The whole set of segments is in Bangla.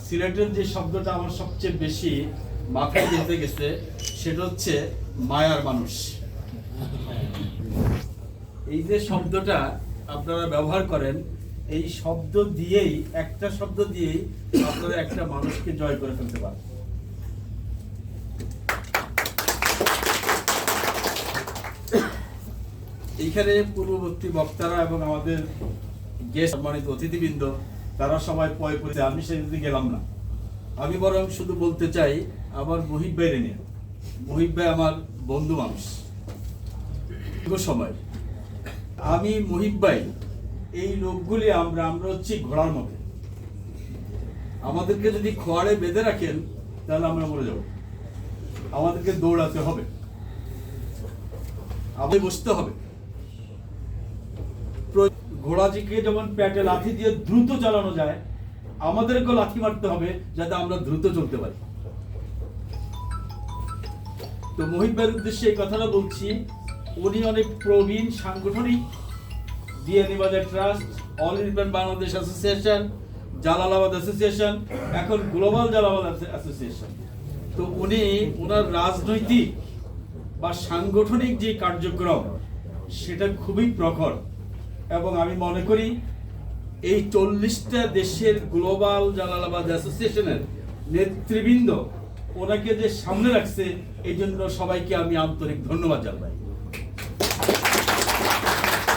সিলেটের যে শব্দটা আমার সবচেয়ে বেশি মাথায় গেঁথে গেছে সেটা হচ্ছে মায়ার মানুষ। এই যে শব্দটা আপনারা ব্যবহার করেন, এই শব্দ দিয়েই, একটা শব্দ দিয়েই আপনারা একটা মানুষকে জয় করে ফেলতে পারেন। এইখানে পূর্ববর্তী বক্তারা এবং আমাদের গেস্ট সম্মানিত অতিথিবৃন্দ তারা সবাই পয় পড়েছে, আমি সেদিকে গেলাম না। আমি বরং শুধু বলতে চাই আমার মুহিব ভাইরে নিয়ে। মুহিব ভাই আমার বন্ধু মানুষ সময়। আমি মুহিব ভাই এই লোকগুলি আমরা হচ্ছি ঘোড়ার মতো। আমাদেরকে যদি খোয়াড়ে বেঁধে রাখেন তাহলে আমরা মরে যাব। আমাদেরকে দৌড়াতে হবে, আমাদের বসতে হবে। ঘোড়াটিকে যেমন পেটে লাথি দিয়ে দ্রুত চালানো যায়, আমাদেরকেও লাথি মারতে হবে যাতে আমরা দ্রুত চলতে পারি। তো মোহিত ভাইয়ের উদ্দেশ্যে এই কথাটা বলছি। উনি অনেক প্রবীণ সাংগঠনিক, Beanibazar trust, all Indian Bangladesh association, Jalalabad association, এখন গ্লোবাল জালালাবাদ অ্যাসোসিয়েশন। তো উনি ওনার রাজনৈতিক বা সাংগঠনিক যে কার্যক্রম সেটা খুবই প্রখর, এবং আমি মনে করি এই 40টা দেশের গ্লোবাল জালালাবাদ অ্যাসোসিয়েশনের নেতৃবৃন্দ ওনাকে যে সামনে রাখছে, এই জন্য সবাইকে আমি আন্তরিক ধন্যবাদ জানাই।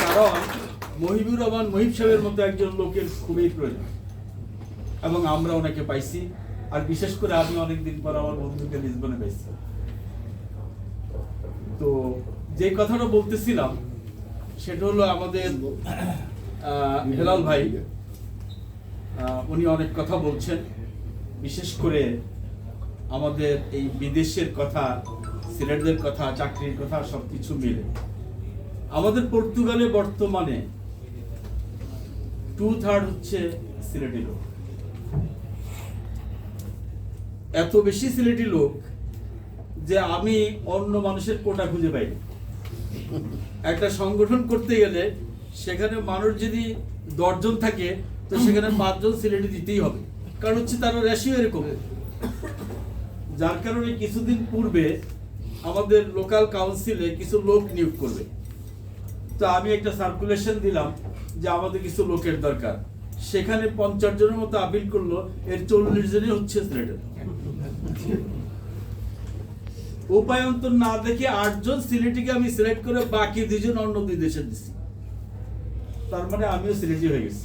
কারণ মহিবুর রহমান মহিব সাহেবের মতো একজন লোকের খুবই প্রয়োজন, এবং আমরা ওনাকে পাইছি। আর বিশেষ করে আমি অনেকদিন পর আমার বন্ধুকে লিসবনে পাইছি। তো যে কথাটা বলতেছিলাম সেটা হলো আমাদের হেলাল ভাই, উনি অনেক কথা বলছেন, বিশেষ করে আমাদের এই বিদেশের কথা, সিলেটদের কথা, চাকরির কথা, সবকিছু মিলে আমাদের পর্তুগালে বর্তমানে 2/3 হচ্ছে সিলেটি লোক। এত বেশি সিলেটি লোক যে আমি অন্য মানুষের কোটা খুঁজে পাই। একটা সংগঠন করতে গেলে সেখানে মানুষ যদি 10 জন থাকে তো সেখানে 5 জন সিলেটি দিতেই হবে, কারণ হচ্ছে তারা রেশিও এরকম। যার কারণে কিছুদিন পূর্বে আমাদের লোকাল কাউন্সিলে কিছু লোক নিয়োগ করবে। তো আমি একটা সার্কুলেশন দিলাম যে আমাদের কিছু লোকের দরকার। সেখানে 50 জনের মতো আপিল করলো, এর 40 জনই হচ্ছে সিলেটের। উপায়ন্তর না দেখে 8 জন সিলেটিকে আমি সিলেক্ট করে বাকি 2 জন অন্য 2 দেশে দিচ্ছি। তার মানে আমিও সিলেটি হয়ে গেছি।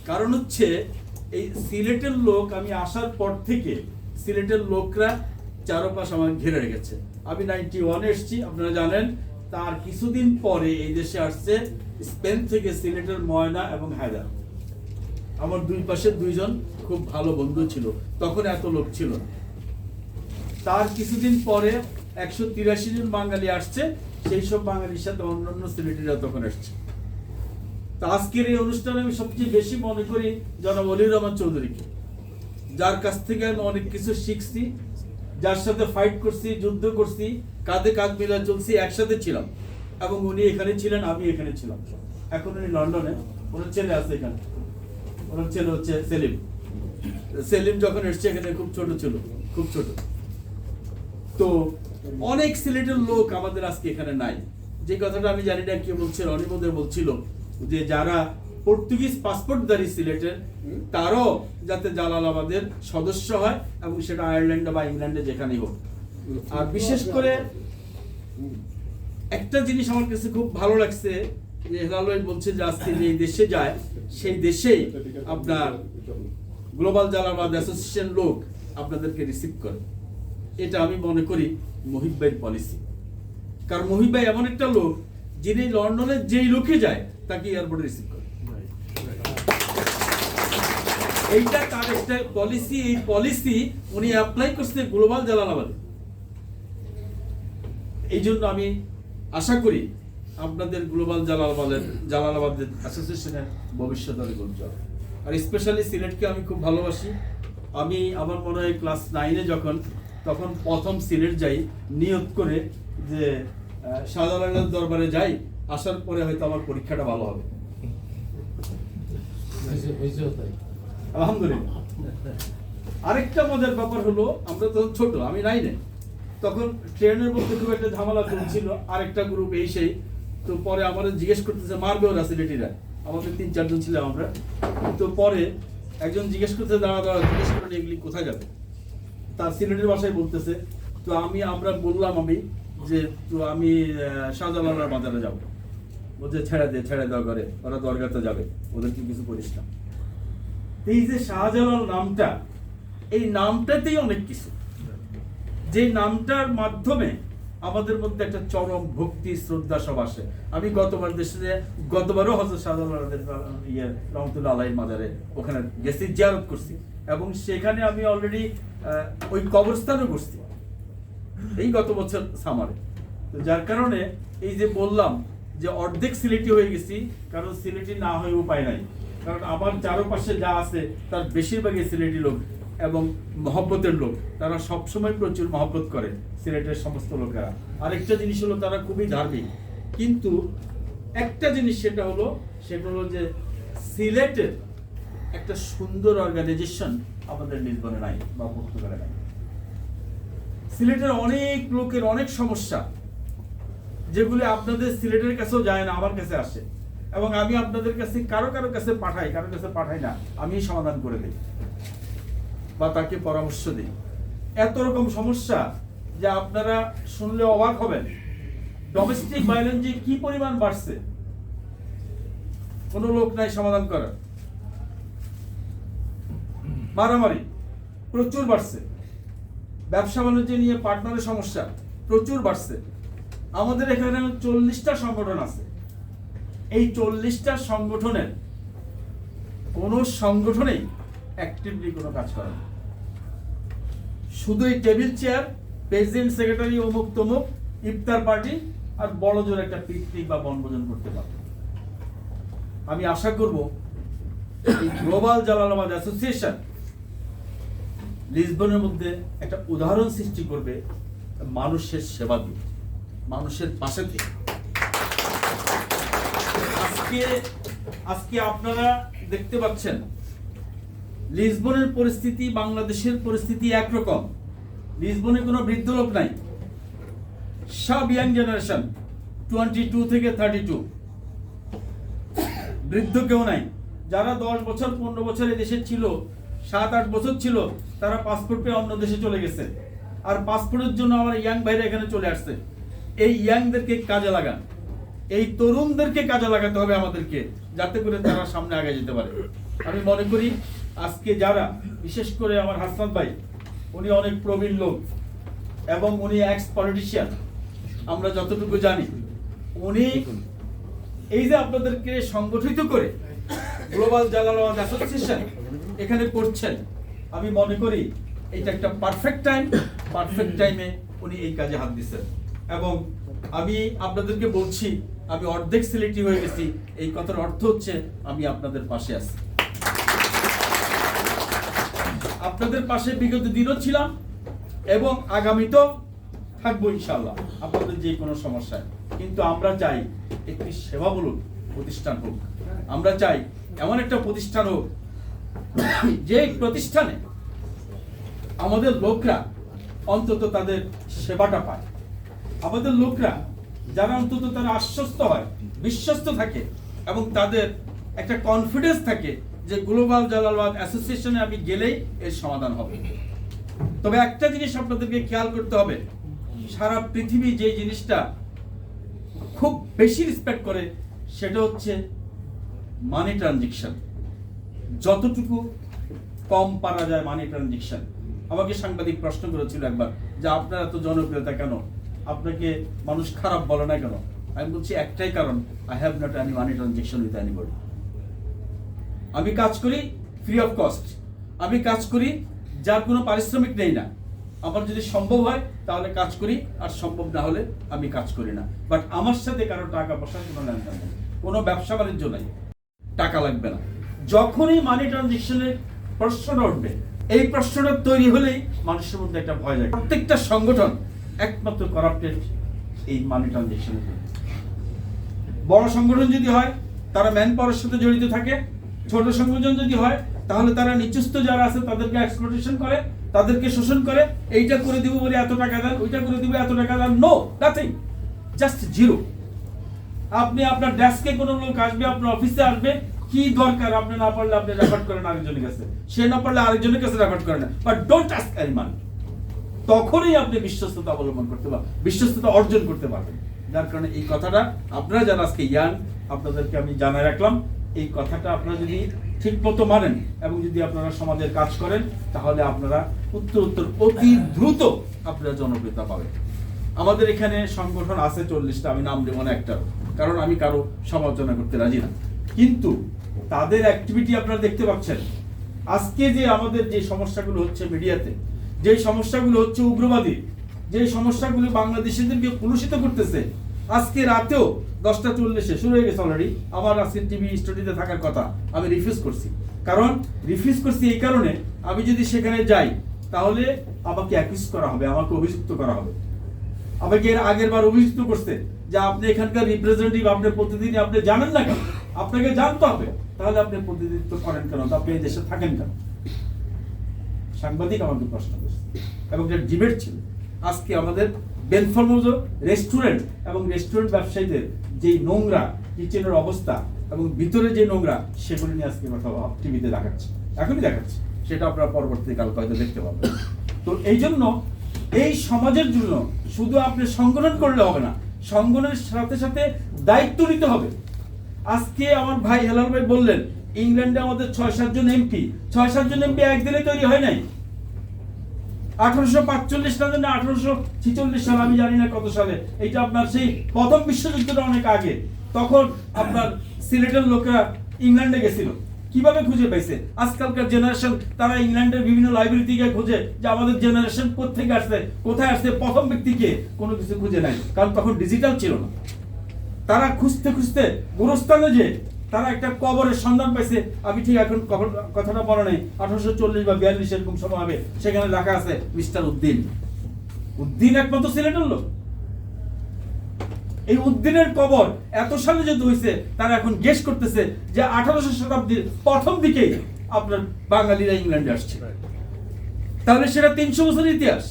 কারণ হচ্ছে এই সিলেটের লোক, আমি আসার পর থেকে সিলেটের লোকরা চারপাশ আমার ঘিরে রেখেছে। আমি 91 এসেছি, আপনারা জানেন। তার কিছুদিন পরে এই দেশে আসছে স্পেন থেকে সিলেটের ময়না এবং হায়দার। আমার 2 পাশে 2 জন খুব ভালো বন্ধু ছিল, তখন এত লোক ছিল না। তার কিছুদিন পরে 183 জন বাঙালি আসছে, সেই সব বাঙালির সাথে অন্যান্য সিলেটিরা তখন আসছে। তো আজকের এই অনুষ্ঠানে আমি সবচেয়ে বেশি মনে করি জনাব অলিউর রহমান চৌধুরীকে, যার কাছ থেকে আমি অনেক কিছু শিখছি, যার সাথে ফাইট করছি, যুদ্ধ করছি, কাঁধে কাঁধ মিলা চলছি, একসাথে ছিলাম। এবং উনি এখানে ছিলেন, আমি এখানে ছিলাম। এখন উনি লন্ডনে, ওনার ছেলে আছে এখানে, ওনার ছেলে হচ্ছে সেলিম। সেলিম যখন এসছে এখানে খুব ছোট ছিল, খুব ছোট। তো অনেক সিলেটের লোক আমাদের আজকে এখানে নাই। যে কথাটা আমি জানি না কে বলছে, অনিমোদের বলছিল যে যারা পর্তুগিজ পাসপোর্টধারী সিলেটের, তারাও যাতে জালালাবাদের সদস্য হয়, এবং সেটা আয়ারল্যান্ডে বা ইংল্যান্ডে যেখানেই হোক। আর বিশেষ করে একটা জিনিস আমার কাছে খুব ভালো লাগছে যে হেলাল ভাই বলছে যে আজকে যে দেশে যায় সেই দেশেই আপনার গ্লোবাল জালালাবাদ অ্যাসোসিয়েশন লোক আপনাদেরকে রিসিভ করে। এটা আমি মনে করি মহিব ভাইয়ের পলিসি। কারণ মহিব ভাই এমন একটা লোক যিনি লন্ডনে যেই লোকে যায় তাকে এয়ারপোর্টে রিসিভ করে। এইটা তার একটা পলিসি। এই পলিসি উনি অ্যাপ্লাই করছে গ্লোবাল জালালাবাদে। এই জন্য আমি আশা করি আপনাদের গ্লোবাল জালালাবাদ অ্যাসোসিয়েশনের ভবিষ্যৎ অনেক উজ্জ্বল। আর স্পেশালি সিলেটকে আমি খুব ভালোবাসি। আমি আমার মনে হয় ক্লাস 9-এ তখন প্রথম সিলেট যাই নিয়ত করে যে শাহজালালের দরবারে যাই, আসার পরে হয়তো আমার পরীক্ষাটা ভালো হবে। আলহামদুলিল্লাহ। আরেকটা মজার ব্যাপার হলো, আমরা তখন ছোট, আমি নাইনে, তখন ট্রেনের মধ্যে খুব একটা ঝামেলা চলছিল, আরেকটা গ্রুপ এই সেই, তো পরে আমাদের জিজ্ঞেস করতেছে, মারবে ওরা সিলেটিরা, আমাদের 3-4 জন ছিলাম আমরা, তো পরে একজন জিজ্ঞেস করতে দাঁড়া জিজ্ঞেস করেন এগুলি কোথায় যাবে, তার সিলেটের ভাষায় বলতেছে, তো আমরা বললাম যে তো আমি শাহজালালের বাজারে যাবো, বলছে ছেড়ে দেওয়া করে, ওরা দরগাতে যাবে, ওদেরকে কিছু করিস না। এই যে শাহজালাল নামটা, এই নামটাতেই অনেক কিছু, যে নামটার মাধ্যমে আমাদের মধ্যে একটা চরম ভক্তি শ্রদ্ধা সব আসে। আমি গতবারও হযরত শাহজালালের রহমতুল্লাহ আলাইহির মাজারে ওখানে গেছি, জিয়ারত করছি, এবং সেখানে আমি অলরেডি ওই কবরস্থানও করছি এই গত বছর সামারে। তো যার কারণে এই যে বললাম যে অর্ধেক সিলেটি হয়ে গেছি, কারণ সিলেটি না হয়ে উপায় নাই, কারণ আমার চারপাশে যা আছে তার বেশিরভাগই সিলেটি লোক এবং মহব্বতের লোক, তারা সবসময় প্রচুর মহব্বত করে সিলেটের সমস্ত লোকেরা। আরেকটা জিনিস হলো তারা খুবই ধার্মিক, কিন্তু একটা জিনিস সেটা হলো যে সিলেটের একটা সুন্দর অর্গানাইজেশন আমাদের লিসবনে নাই বা পর্তুগালে নাই। সিলেটের অনেক লোকের অনেক সমস্যা যেগুলি আপনাদের সিলেটের কাছেও যায় না, আমার কাছে আসে, এবং আমি আপনাদের কাছে কারো কাছে পাঠাই না, আমি সমাধান করে দিই বা তাকে পরামর্শ দিই। এত রকম সমস্যা যে আপনারা শুনলে অবাক হবেন। ডোমেস্টিক ভায়োলেন্স যে কি পরিমাণ বাড়ছে, কোনো লোক নাই সমাধান করার। মারামারি প্রচুর বাড়ছে, ব্যবসা বাণিজ্য নিয়ে পার্টনারের সমস্যা প্রচুর বাড়ছে। আমাদের এখানে 40টা সংগঠন আছে, এই 40টা সংগঠনের কোন সংগঠনেই অ্যাক্টিভলি কোনো কাজ করে না, শুধু এই টেবিল চেয়ার, প্রেসিডেন্ট সেক্রেটারি অমুক তমুক, ইফতার পার্টি আর বড় জোর একটা পিকনিক বা বনভোজন করতে পারে। আমি আশা করব এই গ্লোবাল জালালাবাদ অ্যাসোসিয়েশন লিসবনের মধ্যে একটা উদাহরণ সৃষ্টি করবে মানুষের সেবা দিয়ে, মানুষের পাশে থেকে। আজকে আপনারা দেখতে পাচ্ছেন লিসবনের পরিস্থিতি বাংলাদেশের পরিস্থিতি একরকম। লিসবনে কোনো বৃদ্ধ লোক নাই, সব ইয়াং জেনারেশন 22 থেকে 32, বৃদ্ধ কেউ নাই। যারা 10 বছর 15 বছর এই দেশে ছিল, 7-8 বছর ছিল, তারা পাসপোর্ট পেয়ে অন্য দেশে চলে গেছে, আর পাসপোর্টের জন্য আমার ইয়াং ভাইরা এখানে চলে আসছে। এই ইয়াংদেরকে কাজে লাগান, এই তরুণদেরকে কাজে লাগাতে হবে আমাদেরকে, যাতে করে তারা সামনে আগে যেতে পারে। আমি মনে করি আজকে যারা, বিশেষ করে আমার হাসনাত ভাই, উনি অনেক প্রবীণ লোক এবং উনি এক্স পলিটিশিয়ান, আমরা যতটুকু জানি, উনি এই যে আপনাদেরকে সংগঠিত করে গ্লোবাল জালালাবাদ অ্যাসোসিয়েশন এখানে করছেন, আমি মনে করি এটা একটা পারফেক্ট টাইমে উনি এই কাজে হাত দিচ্ছেন। এবং আমি আপনাদেরকে বলছি, আমি অর্ধেক সিলেক্টিভ হয়ে গেছি, এই কথার অর্থ হচ্ছে আমি আপনাদের পাশে আছি, আপনাদের পাশে বিগত দিনও ছিলাম এবং আগামীতেও থাকবো ইনশাআল্লাহ আপনাদের যে কোনো সমস্যায়। কিন্তু আমরা চাই একটি সেবামূলক প্রতিষ্ঠান হোক, আমরা চাই এমন একটা প্রতিষ্ঠান হোক যে প্রতিষ্ঠানে আমাদের লোকরা অন্তত তাদের সেবাটা পায়, আমাদের লোকরা যারা অন্তত তারা আশ্বস্ত হয়, বিশ্বস্ত থাকে, এবং তাদের একটা কনফিডেন্স থাকে যে গ্লোবাল জালালাবাদ অ্যাসোসিয়েশনে আমি গেলেই এর সমাধান হবে। তবে একটা জিনিস আপনাদেরকে খেয়াল করতে হবে, সারা পৃথিবী যে জিনিসটা খুব বেশি রেসপেক্ট করে সেটা হচ্ছে মানি ট্রানজাকশন। যতটুকু কম পারা যায় মানি ট্রানজাকশন। আমাকে সাংবাদিক প্রশ্ন করেছিল একবার যে আপনার এত জনপ্রিয়তা কেন, আপনাকে মানুষ খারাপ বলে না কেন? আমি বলছি একটাই কারণ, I have not any money transaction with anybody. আমি কাজ করি ফ্রি অফ কস্ট, আমি কাজ করি যার কোনো পারিশ্রমিক নেই না। আমার যদি সম্ভব হয় তাহলে কাজ করি, আর সম্ভব না হলে আমি কাজ করি না। বাট আমার সাথে কারো টাকা পয়সার কোনো লেনদেন নেই, কোনো ব্যবসা বাণিজ্য নাই, টাকা লাগবে না। যখনই মানি ট্রানজাকশনের প্রশ্নটা উঠবে, এই প্রশ্নটা তৈরি হলেই মানুষের মধ্যে একটা ভয় লাগে। প্রত্যেকটা সংগঠন একমাত্র করাপ্টেড এই মানি ট্রানজাকশনের জন্য। বড় সংগঠন যদি হয় তারা ম্যান পাওয়ারের সাথে জড়িত থাকে, ছোট সংযোজন যদি হয় তাহলে তারা নিচস্থ যারা আছে তাদেরকে এক্সপ্লয়টেশন করে, তাদেরকে শোষণ করে। এইটা করে দিব বলে এত টাকা দেন, ওইটা করে দিব এত টাকা দেন, নো নাথিং, জাস্ট জিরো। আপনি আপনার ডেস্কে কোনো লোক আসবে, আপনার অফিসে আসবে, কি দরকার আপনি না পারলে আপনি রেফার করেন আরেকজনের কাছে, সে না পারলে আরেকজনের কাছে রেফার করেন, but don't ask any money. তখনই আপনি বিশ্বস্ততা অবলম্বন করতে পারবেন, বিশ্বস্ততা অর্জন করতে পারবেন। যার কারণে এই কথাটা আপনারা যারা আজকে ইয়াং, আপনাদেরকে আমি জানাই রাখলাম, এই কথাটা আপনারা যদি ঠিক মতো মানেন এবং যদি আপনারা সমাজের কাজ করেন তাহলে আপনারা উত্তর অতি দ্রুত আপনারা জনপ্রিয়তা পাবেন। আমাদের এখানে সংগঠন আছে 40টা, আমি নাম দেবো না একটা, কারণ আমি কারো সমালোচনা করতে রাজি না, কিন্তু তাদের অ্যাক্টিভিটি আপনারা দেখতে পাচ্ছেন। আজকে যে আমাদের যে সমস্যাগুলো হচ্ছে মিডিয়াতে, যে সমস্যাগুলো হচ্ছে উগ্রবাদী, যে সমস্যাগুলো বাংলাদেশিদেরকে কলুষিত করতেছে, আজকে রাতেও 10:40 শুরু হয়ে গেছে অলরেডি। আমার আজকে টিভি স্টুডিওতে থাকার কথা, আমি রিফিউজ করছি। কারণ রিফিউজ করছি এই কারণে, আমি যদি সেখানে যাই তাহলে আমাকে অ্যাকিউজ করা হবে, আমাকে অভিযুক্ত করা হবে। আমাকে এর আগের বার অভিযুক্ত করছে যে আপনি এখানকার রিপ্রেজেন্টেটিভ, আপনি প্রতিদিন আপনি জানেন না কেন, আপনাকে জানতে হবে, তাহলে আপনি প্রতিনিধিত্ব করেন কেন, আপনি এই দেশে থাকেন কেন? সাংবাদিক আমাকে প্রশ্ন করছে এবং একটা ডিবেট ছিল। আজকে আমাদের বেলফরমোজ রেস্টুরেন্ট এবং রেস্টুরেন্ট ব্যবসায়ীদের যে নোংরা কিচেনের অবস্থা এবং ভিতরে যে নোংরা, সেগুলি নিয়ে আজকে কথা টিভিতে দেখাচ্ছে, এখনই দেখাচ্ছে, সেটা আপনারা পরবর্তীকাল হয়তো দেখতে পাবেন। তো এই জন্য এই সমাজের জন্য শুধু আপনি সংগঠন করলে হবে না, সংগঠনের সাথে সাথে দায়িত্ব নিতে হবে। আজকে আমার ভাই হেলাল ভাই বললেন ইংল্যান্ডে আমাদের 6-7 জন এমপি, 6-7 জন এমপি একদিনে তৈরি হয় নাই। 1845 সালে না 1846 সালে, আমি জানি না কত সালে, এটা আপনার সেই প্রথম বিশ্বযুদ্ধটা অনেক আগে। তখন আপনার সিলেটের লোকেরা ইংল্যান্ডে গেছিল, কিভাবে খুঁজে পাইছে? আজকালকার জেনারেশন তারা ইংল্যান্ডের বিভিন্ন লাইব্রেরি থেকে খুঁজে যে আমাদের জেনারেশন কোথেকে আসছে, কোথায় আসছে, প্রথম ব্যক্তিকে, কোনো কিছু খুঁজে নাই, কারণ তখন ডিজিটাল ছিল না। তারা খুঁজতে খুঁজতে গোরস্থানে যে তারা একটা কবরের সন্ধান পাইছে। আমি ঠিক এখন কথাটা বলা নেই, 1840 বা 42 এরকম সময় হবে, সেখানে লেখা আছে মিস্টার উদ্দিন। উদ্দিন একমাত্র সিলেটের লোক। এই উদ্দিনের কবর এত সালে যেহেতু হয়েছে, তারা এখন গেস করতেছে যে 1800 শতাব্দীর প্রথম দিকেই আপনার বাঙালিরা ইংল্যান্ডে আসছে। তাহলে সেটা 300 বছরের ইতিহাস।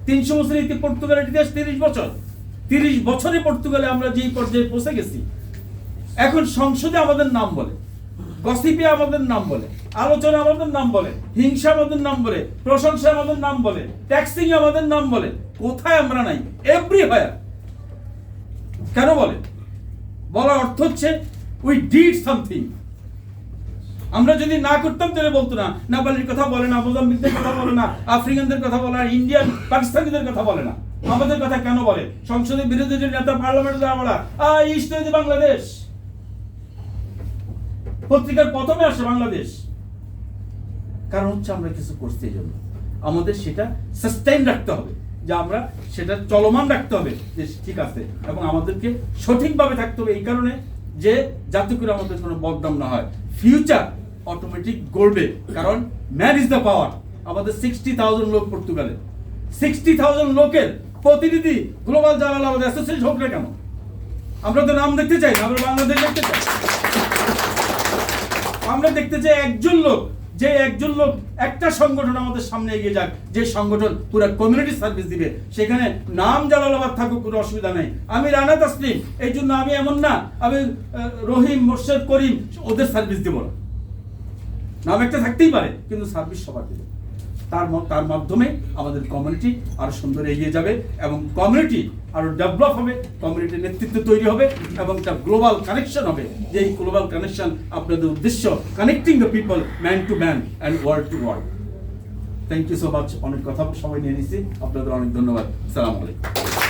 300 বছরের ইতিহাস, পর্তুগালের ইতিহাস 30 বছর। 30 বছরে পর্তুগালে আমরা যেই পর্যায়ে পৌঁছে গেছি, এখন সংসদে আমাদের নাম বলে, গসিপে আমাদের নাম বলে, আলোচনা আমাদের নাম বলে, হিংসা আমাদের নাম বলে, প্রশংসা আমাদের নাম বলে, ট্যাক্সিং আমাদের নাম বলে। কোথায় আমরা নাই? এভরিওয়্যার। কেন বলে? বলার অর্থ হচ্ছে উই ডিড সামথিং। আমরা যদি না করতাম তাহলে বলতো না, নেপালের কথা বলে না, মোজাম্বিকদের কথা বলে না, আফ্রিকানদের কথা বলে না, ইন্ডিয়ান পাকিস্তানিদের কথা বলে না, আমাদের কথা কেন বলে? সংসদে বিরোধী নেতা, পার্লামেন্টে আমরা ইস্ট বাংলাদেশ, পত্রিকার প্রথমে আসে বাংলাদেশ। কারণ হচ্ছে আমরা কিছু করছি, এই জন্য আমাদের সেটা সাস্টেইন রাখতে হবে, যে আমরা সেটা চলমান রাখতে হবে, যে ঠিক আছে, এবং আমাদেরকে সঠিকভাবে থাকতে হবে। এই কারণে যে যাতে করে আমাদের কোনো বদনাম না হয়, ফিউচার অটোমেটিক গড়বে। কারণ ম্যান ইজ দ্য পাওয়ার। আমাদের 60,000 লোক পর্তুগালে, 60,000 লোকের প্রতিনিধি গ্লোবাল জালালাবাদ অ্যাসোসিয়েশন হোক না কেন, আমরা তো নাম দেখতে চাই না, আমরা বাংলাদেশ দেখতে চাই। আমরা দেখতে চাই একজন লোক একটা সংগঠন আমাদের সামনে এগিয়ে যাক, যে সংগঠন পুরো কমিউনিটি সার্ভিস দিবে। সেখানে নাম জালালাবাদ থাকুক, কোনো অসুবিধা নেই। আমি রানা তাসলিম, এই জন্য আমি এমন না আমি রহিম, মোর্শেদ, করিম ওদের সার্ভিস দেব না। নাম একটা থাকতেই পারে, কিন্তু সার্ভিস সবার দেবে। তার মাধ্যমে আমাদের কমিউনিটি আরো সুন্দর এগিয়ে যাবে এবং কমিউনিটি আরো ডেভেলপ হবে, কমিউনিটির নেতৃত্ব তৈরি হবে এবং একটা গ্লোবাল কানেকশন হবে। যে এই গ্লোবাল কানেকশন আপনাদের উদ্দেশ্য connecting the people man to man and world to world. Thank you so much. অনেক কথা সময় নিয়ে নিচ্ছি, আপনাদের অনেক ধন্যবাদ। আসসালামু আলাইকুম।